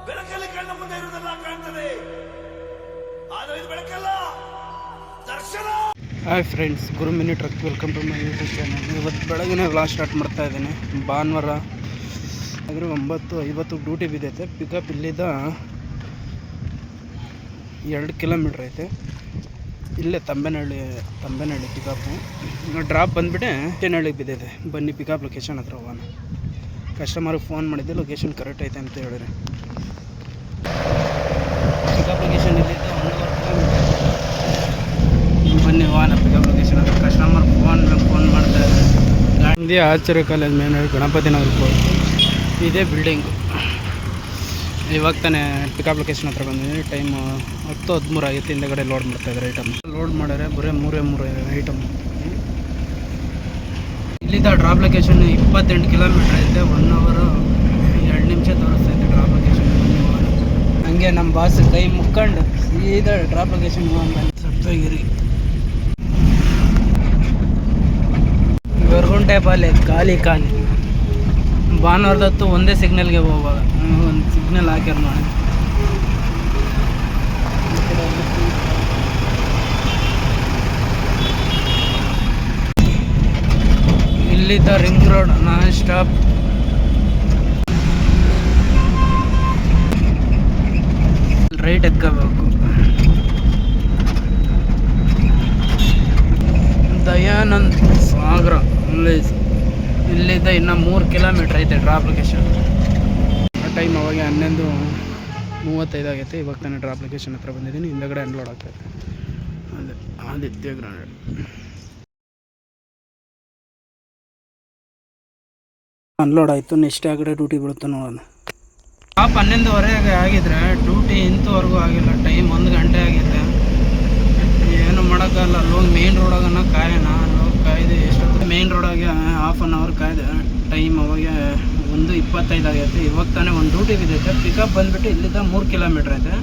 ಬೆಳಕಲ್ಲಿ ಕಣ್ಣ ಮುಂದೆ ಇರುವುದೆಲ್ಲ ಕಾಣ್ತದೆ, ಆದರೆ ಇದು ಬೆಳಕಲ್ಲ, ದರ್ಶನ. Hi friends, Guru mini truck, welcome to my YouTube channel. ಇವತ್ತು ಬೆಳಗ್ಗೆ ವ್ಲಾಗ್ ಸ್ಟಾರ್ಟ್ ಮಾಡ್ತಾ ಇದ್ದೇನೆ. ಭಾನುವಾರ ಆದರೆ 9:50 ಡ್ಯೂಟಿ ಬಿದ್ದೈತೆ. ಪಿಕಪ್ ಇಲ್ಲಿದ್ದ 2 ಕಿಲೋಮೀಟ್ರ್ ಐತೆ. ಇಲ್ಲೇ ತಂಬೆನಹಳ್ಳಿ ಪಿಕಪ್ಪು. ಡ್ರಾಪ್ ಬಂದುಬಿಟ್ಟೆ ಟೆನಹಳ್ಳಿಗೆ ಬಿದ್ದಿದೆ. ಬನ್ನಿ ಪಿಕಪ್ ಲೊಕೇಶನ್ ಹತ್ರ ಹೋಗೋಣ. ಕಸ್ಟಮರ್ಗೆ ಫೋನ್ ಮಾಡಿದ್ದೆ, ಲೊಕೇಶನ್ ಕರೆಕ್ಟ್ ಐತೆ ಅಂತ ಹೇಳಿದ್ರೆ. ಪಿಕಪ್ ಲೊಕೇಶನ್ ಇಲ್ಲಿದ್ದ 1.5 ಕಿಲೋಮೀಟರ್. ಬನ್ನಿ ಹೋಗೋಣ ಪಿಕಪ್ ಲೊಕೇಶನ್ ಹತ್ರ. ಕಸ್ಟಮರ್ ಫೋನ್ ಮಾಡ್ತಾಯಿದ್ದಾರೆ. ಗಾಂಧಿ ಆಚಾರ್ಯ ಕಾಲೇಜ್ ಮೇನ್ ಗಣಪತಿ ನಗರಕ್ಕೆ ಹೋಗಿ ಇದೇ ಬಿಲ್ಡಿಂಗು. ಇವಾಗ ತಾನೇ ಪಿಕಪ್ ಲೊಕೇಶನ್ ಹತ್ರ ಬಂದಿದ್ದೀನಿ. ಟೈಮ್ 10:13 ಆಗೈತೆ. ಹಿಂದೆಗಡೆ ಲೋಡ್ ಮಾಡ್ತಾಯಿದ್ದಾರೆ ಐಟಮ್. ಲೋಡ್ ಮಾಡಿದ್ರೆ ಬರೀ 3 ಐಟಮ್. ಇಲ್ಲಿದ್ದ ಡ್ರಾಪ್ ಲೊಕೇಶನ್ 28 ಕಿಲೋಮೀಟ್ರ್ ಐತೆ. 1 ಅವರ್ 2 ನಿಮಿಷ ತೋರಿಸ್ತೈತೆ ಡ್ರಾಪ್ ಲೊಕೇಶನ್. ಹಂಗೆ ನಮ್ಮ ಬಾಸ್ ಕೈ ಮುಕ್ಕೊಂಡು ಸೀದಾ ಡ್ರಾಪ್ ಲೊಕೇಶನ್ ಹೋಗಂಗ ಸಪ್ತಗಿರಿ ಗೊರಗುಂಟೆ ಪಾಲೆ ಖಾಲಿ. ಭಾನುವಾರದತ್ತು ಒಂದೇ ಸಿಗ್ನಲ್ಗೆ ಹೋಗುವಾಗ ಒಂದು ಸಿಗ್ನಲ್ ಹಾಕ್ಯಾರ ನೋಡಿ. ಇಲ್ಲಿದ್ದ ring road non stop. Right ಎತ್ಕೋಬೇಕು. ದಯಾನಂದ್ ಸಾಗರ ಇಲ್ಲಿದ್ದ ಇನ್ನು 3 ಕಿಲೋಮೀಟ್ರ್ ಐತೆ ಡ್ರಾಪ್ ಲೊಕೇಶನ್. ಟೈಮ್ ಅವಾಗ 11:35 ಆಗೈತೆ. ಇವಾಗ ತಾನೇ ಡ್ರಾಪ್ ಲೊಕೇಶನ್ ಹತ್ರ ಬಂದಿದ್ದೀನಿ. ಹಿಂದಗಡೆ ಅನ್ಲೋಡ್ ಆಗ್ತೈತೆ. ಅದೇ ಆದಿತ್ಯ ಗ್ರಾನೇಡ್. ಅನ್ಲೋಡ್ ಆಯಿತು. ನೆಕ್ಸ್ಟ್ ಆ ಕಡೆ ಡ್ಯೂಟಿ ಬೀಳುತ್ತೆ ನೋಡೋಣ. ಟಾಪ್ 11:15 ಆಗಿದ್ರೆ ಡ್ಯೂಟಿ ಇಂತವರೆಗೂ ಆಗಿಲ್ಲ. ಟೈಮ್ 1 ಗಂಟೆ ಆಗೈತೆ. ಏನು ಮಾಡೋಕ್ಕಲ್ಲ. ಲೋಗ್ ಮೇನ್ ರೋಡಾಗನ ಕಾಯೋಣ. ಲೋಗ್ ಕಾಯ್ದೆ ಎಷ್ಟೊತ್ತು ಮೇನ್ ರೋಡಾಗೆ ಹಾಫ್ ಆನ್ ಅವರ್ ಕಾಯ್ದೆ. ಟೈಮ್ ಅವಾಗ 1:25 ಆಗೈತೆ. ಇವಾಗ ತಾನೇ ಒಂದು ಡ್ಯೂಟಿ ಬಿದ್ದೈತೆ. ಪಿಕಪ್ ಬಂದುಬಿಟ್ಟು ಇಲ್ಲಿದ್ದ 3 ಕಿಲೋಮೀಟ್ರ್ ಐತೆ.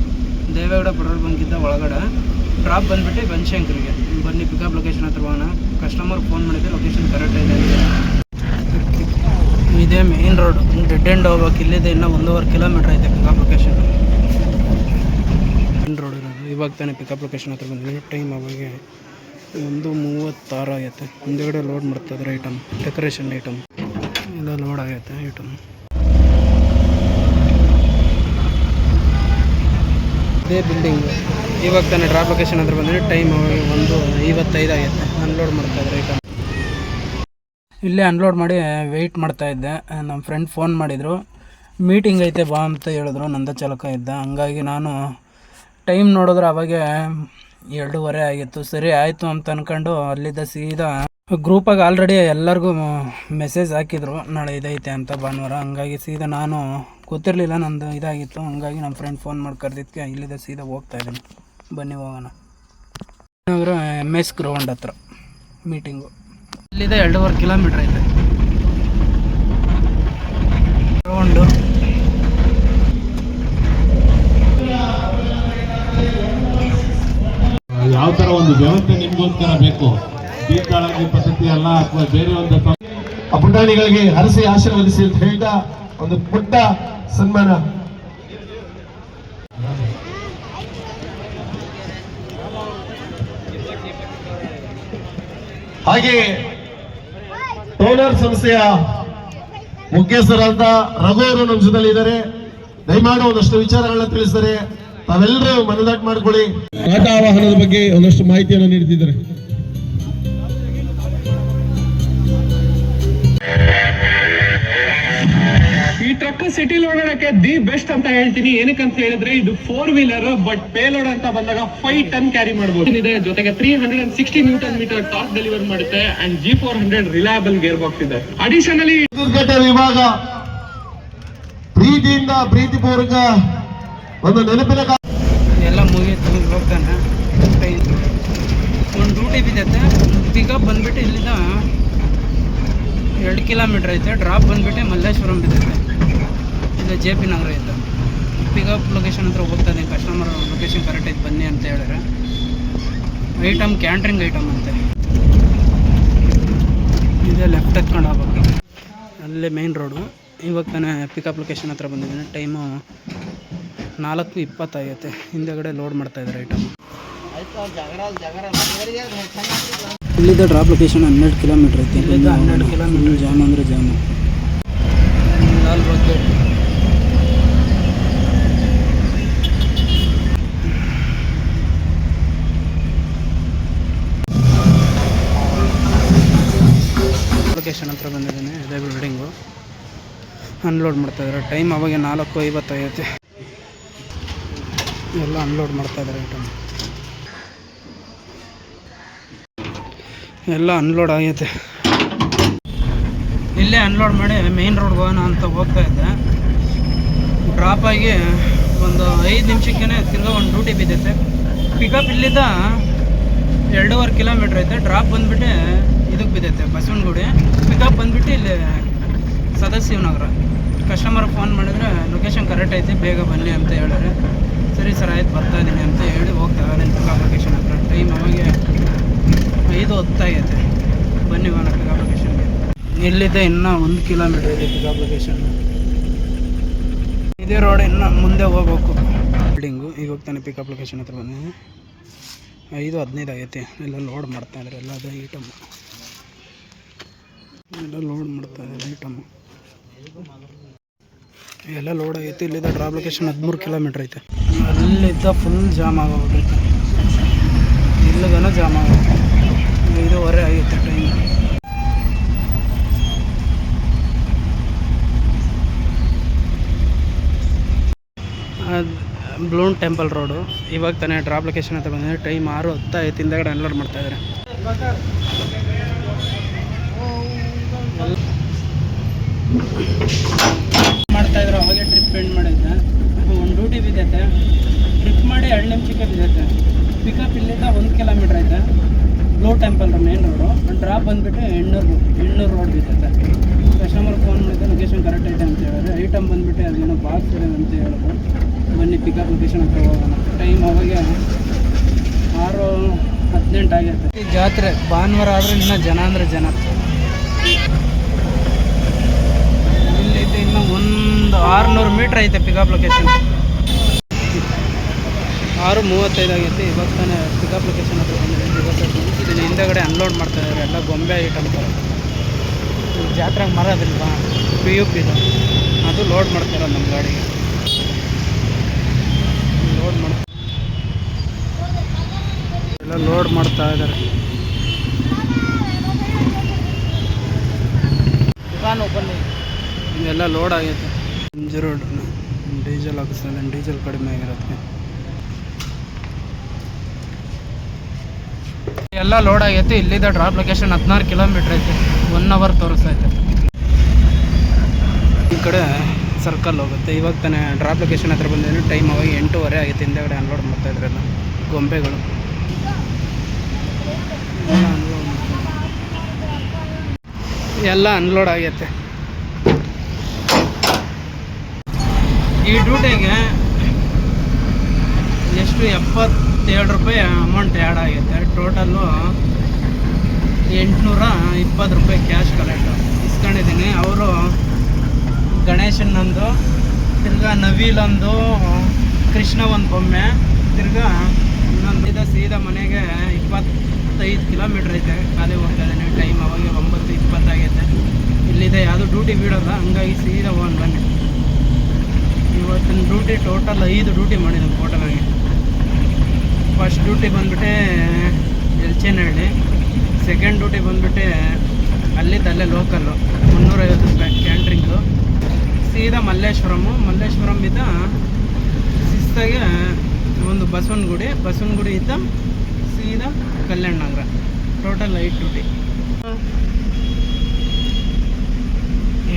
ದೇವೇಗೌಡ ಪೆಟ್ರೋಲ್ ಬಂಕಿದ್ದ ಒಳಗಡೆ. ಡ್ರಾಪ್ ಬಂದುಬಿಟ್ಟು ಬನಶಂಕರಿಗೆ. ಬನ್ನಿ ಪಿಕಪ್ ಲೊಕೇಶನ್ ಹತ್ರ ಹೋಗೋಣ. ಕಸ್ಟಮರ್ ಫೋನ್ ಮಾಡಿದ್ದೆ, ಲೊಕೇಶನ್ ಕರೆಕ್ಟ್ ಇದೆ ಅಂತ. ಇದೇ ಮೇನ್ ರೋಡ್. ಡೆಡ್ ಎಂಡ್ ಹೋಗ್ಬೇಕು. ಇಲ್ಲಿದೆ ಇನ್ನೂ 1.5 ಕಿಲೋಮೀಟ್ರ್ ಐತೆ ಪಿಕಪ್ ಲೊಕೇಶನ್. ಮೇನ್ ರೋಡ್ ಇರೋದು. ಇವಾಗ ತಾನೇ ಪಿಕಪ್ ಲೊಕೇಶನ್ ಹತ್ರ ಬಂದಿದ್ದೀನಿ. ಟೈಮ್ ಅವಾಗ 1:36 ಆಗೈತೆ. ಹಿಂದೆಗಡೆ ಲೋಡ್ ಮಾಡ್ತಾಯಿದ್ರೆ ಐಟಮ್, ಡೆಕೋರೇಷನ್ ಐಟಮ್ ಎಲ್ಲ ಲೋಡ್ ಆಗೈತೆ ಐಟಮ್. ಇದೇ ಬಿಲ್ಡಿಂಗು. ಇವಾಗ ತಾನೇ ಡ್ರಾಪ್ ಲೊಕೇಶನ್ ಹತ್ರ ಬಂದಿದ್ದೀನಿ. ಟೈಮ್ ಅವಾಗ 1:55 ಆಗೈತೆ. ಅನ್ಲೋಡ್ ಮಾಡ್ತಾಯಿದ್ರೆ ಐಟಮ್. ಇಲ್ಲೇ ಅನ್ಲೋಡ್ ಮಾಡಿ ವೆಯ್ಟ್ ಮಾಡ್ತಾಯಿದ್ದೆ. ನಮ್ಮ ಫ್ರೆಂಡ್ ಫೋನ್ ಮಾಡಿದರು, ಮೀಟಿಂಗ್ ಐತೆ ಬಾ ಅಂತ ಹೇಳಿದ್ರು. ನಂದ ಚಾಲಕ ಇದ್ದ. ಹಂಗಾಗಿ ನಾನು ಟೈಮ್ ನೋಡಿದ್ರೆ ಅವಾಗೆ 2:15 ಆಗಿತ್ತು. ಸರಿ ಆಯಿತು ಅಂತ ಅಂದ್ಕೊಂಡು ಅಲ್ಲಿದ್ದ ಸೀದಾ ಗ್ರೂಪಾಗಿ ಆಲ್ರೆಡಿ ಎಲ್ಲರಿಗೂ ಮೆಸೇಜ್ ಹಾಕಿದ್ರು ನಾಳೆ ಇದೈತೆ ಅಂತ ಭಾನುವಾರ. ಹಂಗಾಗಿ ಸೀದಾ ನಾನು ಗೊತ್ತಿರಲಿಲ್ಲ, ನಂದು ಇದಾಗಿತ್ತು. ಹಂಗಾಗಿ ನಮ್ಮ ಫ್ರೆಂಡ್ ಫೋನ್ ಮಾಡಿ ಕರೆದಿದ್ದಕ್ಕೆ ಇಲ್ಲಿದ್ದ ಸೀದಾ ಹೋಗ್ತಾಯಿದ್ದೀನಿ. ಬನ್ನಿ ಹೋಗೋಣ. ಅವರು MS ಗ್ರೌಂಡ್ ಹತ್ರ ಮೀಟಿಂಗು. ಇಲ್ಲಿದೆ 2.5 ಕಿಲೋಮೀಟ್ರ್ ಐತೆ ಗ್ರೌಂಡು. ಯಾವ ತರ ಒಂದು ವ್ಯವಸ್ಥೆ ನಿಮ್ಗೋಸ್ಕರ ಬೇಕು, ದೀರ್ಘಾವಧಿ ಪದ್ಧತಿ ಅಲ್ಲ ಅಥವಾ ಬೇರೆ ಒಂದು ಪುಟಾಣಿಗಳಿಗೆ ಹರಸಿ ಆಶೀರ್ವದಿಸಿ ಅಂತ ಹೇಳ್ತಾ ಒಂದು ಪುಟ್ಟ ಸನ್ಮಾನ. ಹಾಗೆ ಟೋನರ್ ಸಂಸ್ಥೆಯ ಮುಖ್ಯಸ್ಥರಾದ ರಘು ಅವರು ನಮ್ಮ ಜೊತೆಲಿ ಇದ್ದಾರೆ. ದಯಮಾಡಿ ಒಂದಷ್ಟು ವಿಚಾರಗಳನ್ನ ತಿಳಿಸಿದ್ದಾರೆ. ತಾವೆಲ್ಲರೂ ಮನದಾಟ ಮಾಡ್ಕೊಳ್ಳಿ. ಟಾಟಾ ವಾಹನದ ಬಗ್ಗೆ ಒಂದಷ್ಟು ಮಾಹಿತಿಯನ್ನು ನೀಡುತ್ತಿದ್ದಾರೆ. ಈ ಟ್ರಕ್ ಸಿಟಿಲಿ ಓಡಾಡಕ್ಕೆ ದಿ ಬೆಸ್ಟ್ ಅಂತ ಹೇಳ್ತೀನಿ. ಏನಕ್ಕಂತ ಹೇಳಿದ್ರೆ ಇದು 4 ವೀಲರ್, ಬಟ್ ಪೇಲೋಡ್ ಅಂತ ಬಂದಾಗ 5 ಟನ್ ಕ್ಯಾರಿ ಮಾಡಬಹುದು. ಇದೆ ಜೊತೆಗೆ 360 ನ್ಯೂಟನ್ ಮೀಟರ್ ಟಾರ್ಕ್ ಡೆಲಿವರ್ ಮಾಡುತ್ತೆ. And G400 reliable gear box ಇದೆ. ಅಡಿಷನಲಿ ದುರ್ಘಟನೆ ವಿಭಾಗ ಪ್ರೀತಿಯಿಂದ ಪ್ರೀತಿಪೂರ್ವಕ ಒಂದು ನೆನಪಿನ ಎಲ್ಲ ಮುಗಿತು. ಹೋಗ್ತಾನೆ. ಒಂದು ಡ್ಯೂಟಿ ಬಿದ್ದೈತೆ. ಪಿಕಪ್ ಬಂದುಬಿಟ್ಟು ಇಲ್ಲಿಂದ 2 ಕಿಲೋಮೀಟ್ರ್ ಐತೆ. ಡ್ರಾಪ್ ಬಂದುಬಿಟ್ಟು ಮಲ್ಲೇಶ್ವರಂ ಬಿದ್ದೈತೆ. ಇದು JP ನಗರ ಐತೆ. ಪಿಕಪ್ ಲೊಕೇಶನ್ ಹತ್ರ ಹೋಗ್ತಾನೆ. ಕಸ್ಟಮರ್ ಲೊಕೇಶನ್ ಕರೆಕ್ಟ್ ಐತೆ ಬನ್ನಿ ಅಂತ ಹೇಳಿದ್ರೆ. ಐಟಮ್ ಕ್ಯಾಂಟ್ರಿಂಗ್ ಐಟಮ್ ಅಂತೆ. ಇದೆ ಲೆಫ್ಟ್ ಎತ್ಕೊಂಡು ಹೋಗ್ಬೇಕು. ಅಲ್ಲೇ ಮೇನ್ ರೋಡು. ಇವಾಗ ತಾನೇ ಪಿಕಪ್ ಲೊಕೇಶನ್ ಹತ್ರ ಬಂದಿದ್ದೀನಿ. ಟೈಮು 4:20 ಆಗೈತೆ. ಹಿಂದೆಗಡೆ ಲೋಡ್ ಮಾಡ್ತಾಯಿದ್ದಾರೆ ಐಟಮ್. ಇಲ್ಲಿದ್ದ ಡ್ರಾಪ್ ಲೊಕೇಶನ್ 12 ಕಿಲೋಮೀಟ್ರ್ ಐತೆ. ಇಲ್ಲಿದ್ದ 12 ಕಿಲೋಮೀಟ್ರ್ ಜಾಮ್ ಅಂದರೆ ಜಾಮು. ಲಾಲ್ ಬಾಗ್ ಲೊಕೇಶನ್ ಹತ್ರ ಬಂದಿದ್ದೇನೆ. ಇದೇ ಬಿಲ್ಡಿಂಗು ಅನ್ಲೋಡ್ ಮಾಡ್ತಾಯಿದ್ದಾರೆ. ಟೈಮ್ ಅವಾಗ 4:50 ಆಗೈತೆ. ಎಲ್ಲ ಅನ್ಲೋಡ್ ಮಾಡ್ತಾಯಿದ್ದಾರೆ ಐಟಮ್. ಎಲ್ಲ ಅನ್ಲೋಡ್ ಆಗೈತೆ. ಇಲ್ಲೇ ಅನ್ಲೋಡ್ ಮಾಡಿ ಮೇನ್ ರೋಡ್ಗೆ ಹೋಗೋಣ ಅಂತ ಹೋಗ್ತಾ ಇದ್ದೆ. ಡ್ರಾಪ್ ಆಗಿ ಒಂದು 5 ನಿಮಿಷಕ್ಕೇ ತಿರ್ಗಾ ಒಂದು ಡ್ಯೂಟಿ ಬಿದ್ದೈತೆ. ಪಿಕಪ್ ಇಲ್ಲಿದ್ದ 2.5 ಕಿಲೋಮೀಟ್ರ್ ಐತೆ. ಡ್ರಾಪ್ ಬಂದುಬಿಟ್ಟು ಇದಕ್ಕೆ ಬಿದ್ದೈತೆ ಬಸವನಗುಡಿ. ಪಿಕಪ್ ಬಂದುಬಿಟ್ಟು ಇಲ್ಲಿ ಸದಾಶಿವನಗರ. ಕಸ್ಟಮರ್ ಫೋನ್ ಮಾಡಿದ್ರೆ ಲೊಕೇಶನ್ ಕರೆಕ್ಟ್ ಐತಿ, ಬೇಗ ಬನ್ನಿ ಅಂತ ಹೇಳಿದ್ರೆ ಸರಿ ಸರ್ ಆಯ್ತು ಬರ್ತಾಯಿದ್ದೀನಿ ಅಂತ ಹೇಳಿ ಹೋಗ್ತಾ ಇದ್ದೀನಿ ಪಿಕಪ್ ಲೊಕೇಶನ್ ಹತ್ರ. ಟೈಮ್ ಅವಾಗೆ 5:10 ಆಗೈತೆ. ಬನ್ನಿ ಹೋಗೋಣ ಪಿಕಪ್ ಲೊಕೇಶನ್ಗೆ. ಇಲ್ಲಿದ್ದೆ ಇನ್ನೂ 1 ಕಿಲೋಮೀಟ್ರ್ ಇದೆ ಪಿಕಪ್ ಲೊಕೇಶನ್. ಇದೇ ರೋಡ್ ಇನ್ನು ಮುಂದೆ ಹೋಗ್ಬೇಕು. ಬಿಲ್ಡಿಂಗು ಈಗ ಹೋಗ್ತಾನೆ ಪಿಕಪ್ ಲೊಕೇಶನ್ ಹತ್ರ ಬಂದಿದ್ದೀನಿ. 5:15 ಆಗೈತೆ. ಎಲ್ಲ ಲೋಡ್ ಮಾಡ್ತಾಯಿದ್ದಾರೆ. ಎಲ್ಲ ಅದೇ ಐಟಮ್ ಎಲ್ಲ ಲೋಡ್ ಮಾಡ್ತಾಯಿದ್ದಾರೆ ಐಟಮು. ಎಲ್ಲ ಲೋಡ್ ಆಗೈತೆ. ಇಲ್ಲಿದ್ದ ಡ್ರಾಪ್ ಲೊಕೇಶನ್ 13 ಕಿಲೋಮೀಟ್ರ್ ಐತೆ. ಅಲ್ಲಿದ್ದ ಫುಲ್ ಜಾಮ್ ಆಗೋಗ್ಬಿಟ್ಟೈತೆ. ಇಲ್ಲಿಗನ ಜಾಮ್ ಆಗೋಗುತ್ತೆ. 5:15 ಆಗೈತೆ ಟೈಮ್. ಅದು ಬ್ಲೂನ್ ಟೆಂಪಲ್ ರೋಡು. ಇವಾಗ ತಾನೇ ಡ್ರಾಪ್ ಲೊಕೇಶನ್ ಹತ್ರ ಬಂದಿದೆ. ಟೈಮ್ 6:10 ಐತೆ. ಹಿಂದೆಗಡೆ ಅನ್ಲೋಡ್ ಮಾಡ್ತಾಯಿದ್ದಾರೆ. ಮಾಡ್ತಾಯಿದ್ರು. ಅವಾಗೆ ಟ್ರಿಪ್ ಎಂಡ್ ಮಾಡಿದ್ದೆ. ಒಂದು ಡ್ಯೂಟಿ ಬಿದ್ದೈತೆ. ಟ್ರಿಪ್ ಮಾಡಿ 2 ನಿಮಿಷಕ್ಕೆ ಬಿದ್ದೈತೆ. ಪಿಕಪ್ ಇಲ್ಲಿಂದ 1 ಕಿಲೋಮೀಟ್ರ್ ಐತೆ. Blue temple main road. Drop ಬಂದುಬಿಟ್ಟು ಹೆಣ್ಣೂರು ರೋಡ್ ಬಿದ್ದೈತೆ. ಕಸ್ಟಮರ್ ಫೋನ್ ಮಾಡಿದ್ರೆ ಲೊಕೇಶನ್ ಕರೆಕ್ಟ್ ಐತೆ ಅಂತ ಹೇಳಿದ್ರೆ ಐಟಮ್ ಬಂದುಬಿಟ್ಟು ಅದೇನೋ ಬಾಕ್ಸ್ ಇದೆ ಅಂತ ಹೇಳಿದ್ರು. ಬನ್ನಿ ಪಿಕಪ್ ಲೊಕೇಶನ್ ಹತ್ರ ಹೋಗೋಣ. ಟೈಮ್ ಅವಾಗೆ 6:18 ಆಗೈತೆ. ಈ ಜಾತ್ರೆ ಭಾನುವಾರ ಆದರೆ ಇನ್ನೂ ಜನ ಅಂದರೆ ಜನ. ಇಲ್ಲಿದ್ದು ಇನ್ನೂ ಒಂದು 600 ಮೀಟ್ರ್ ಐತೆ ಪಿಕಪ್ ಲೊಕೇಶನ್. 6:35 ಆಗೈತೆ. ಇವಾಗ ತಾನೇ ಪಿಕಪ್ ಲೊಕೇಶನ್ ಹತ್ರ ಬಂದಿದೆ. ಇದನ್ನು ಹಿಂದೆಗಡೆ ಅನ್ಲೋಡ್ ಮಾಡ್ತಾಯಿದ್ದಾರೆ. ಎಲ್ಲ ಗೊಂಬೆ ಐಟಮ್ ಥರ. ಜಾತ್ರೆಗೆ ಮರದಿಲ್ವಾ PUP ಇದು, ಅದು ಲೋಡ್ ಮಾಡ್ತಾರೆ ನಮ್ಮ ಗಾಡಿಗೆ. ಲೋಡ್ ಮಾಡ್ತಾರೆ. ಎಲ್ಲ ಲೋಡ್ ಮಾಡ್ತಾ ಇದ್ದಾರೆ. ಇದೆಲ್ಲ ಲೋಡ್ ಆಗೈತೆ. Road diesel ಹಾಕಿಸ್ತಾರೆ. ಡೀಸೆಲ್ ಕಡಿಮೆ ಆಗಿರೋದಕ್ಕೆ ಎಲ್ಲ ಲೋಡ್ ಆಗೈತೆ. ಇಲ್ಲಿದ್ದ ಡ್ರಾಪ್ ಲೊಕೇಶನ್ 16 ಕಿಲೋಮೀಟ್ರ್ ಐತೆ. 1 ಅವರ್ ತೋರಿಸ್ತೈತೆ. ಈ ಕಡೆ ಸರ್ಕಲ್ ಹೋಗುತ್ತೆ. ಇವಾಗ ತಾನೇ ಡ್ರಾಪ್ ಲೊಕೇಶನ್ ಹತ್ರ ಬಂದಿದ್ದೀನಿ. ಟೈಮ್ ಅವಾಗ 8:15 ಆಗೈತೆ. ಹಿಂದೆಗಡೆ ಅನ್ಲೋಡ್ ಮಾಡ್ತಾಯಿದ್ರಲ್ಲ ಗೊಂಬೆಗಳು. ಎಲ್ಲ ಅನ್ಲೋಡ್ ಆಗೈತೆ. ಈ ಡ್ಯೂಟಿಗೆ ಎಷ್ಟು 77 ರೂಪಾಯಿ ಅಮೌಂಟ್ ಆ್ಯಡ್ ಆಗೈತೆ. ಟೋಟಲ್ಲು 820 ರೂಪಾಯಿ ಕ್ಯಾಶ್ ಕಲೆಕ್ಟ್ ಇಸ್ಕೊಂಡಿದ್ದೀನಿ. ಅವರು ಗಣೇಶನೊಂದು, ತಿರ್ಗಾ ನವೀಲೊಂದು, ಕೃಷ್ಣ ಒಂದು ಬೊಮ್ಮೆ, ತಿರ್ಗಾ ಇನ್ನೊಂದು ಸೀದಾ ಮನೆಗೆ 25 ಕಿಲೋಮೀಟ್ರ್ ಐತೆ. ಖಾಲಿ ಹೋಗ್ತಾ ಇದ್ದೀನಿ. ಟೈಮ್ ಅವಾಗ 9:20 ಆಗೈತೆ. ಇಲ್ಲಿದೆ ಯಾವುದು ಡ್ಯೂಟಿ ಬಿಡೋಲ್ಲ, ಹಂಗಾಗಿ ಸೀದಾ ಹೋಗೋಣ ಬನ್ನಿ. ಇವತ್ತಿನ ಡ್ಯೂಟಿ ಟೋಟಲ್ 5 ಡ್ಯೂಟಿ ಮಾಡಿದ್ದೀನಿ ಟೋಟಲಾಗಿ. ಫಸ್ಟ್ ಡ್ಯೂಟಿ ಬಂದುಬಿಟ್ಟೆ ಎಲ್ಚೇನಹಳ್ಳಿ. ಸೆಕೆಂಡ್ ಡ್ಯೂಟಿ ಬಂದುಬಿಟ್ಟೆ ಅಲ್ಲೇ ಲೋಕಲ್ಲು 350 ರೂಪಾಯಿ ಕ್ಯಾಂಟ್ರಿಂಗು. ಸೀದಾ ಮಲ್ಲೇಶ್ವರಂ ಇದ್ದ ಶಿಸ್ತಾಗೆ ಒಂದು ಬಸವನಗುಡಿ ಇದ್ದ ಸೀದಾ Kalyan Nagar. Total 5 duty.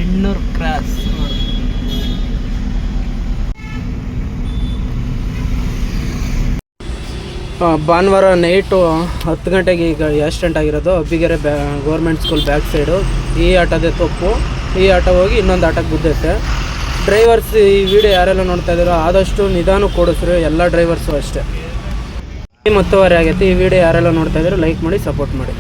800 cross. ಭಾನುವಾರ ನೈಟು 10 ಗಂಟೆಗೆ ಈಗ ಆಕ್ಸಿಡೆಂಟ್ ಆಗಿರೋದು. Abbigere government school back side. ಈ ಆಟೋದೇ ತಪ್ಪು. ಈ ಆಟೋ ಹೋಗಿ ಇನ್ನೊಂದು ಆಟೋಕ್ಕೆ ಗುದ್ದೈತೆ. ಡ್ರೈವರ್ಸ್ ಈ ವಿಡಿಯೋ ಯಾರೆಲ್ಲ ನೋಡ್ತಾ ಇದ್ದಾರೋ ಆದಷ್ಟು ನಿಧಾನ ಕೊಡಿಸ್ರಿ. ಎಲ್ಲ ಡ್ರೈವರ್ಸು ಅಷ್ಟೇ. 10:30 ಆಗೈತೆ. ಈ ವಿಡಿಯೋ ಯಾರೆಲ್ಲ ನೋಡ್ತಾ ಇದ್ದಾರೋ ಲೈಕ್ ಮಾಡಿ, ಸಪೋರ್ಟ್ ಮಾಡಿ.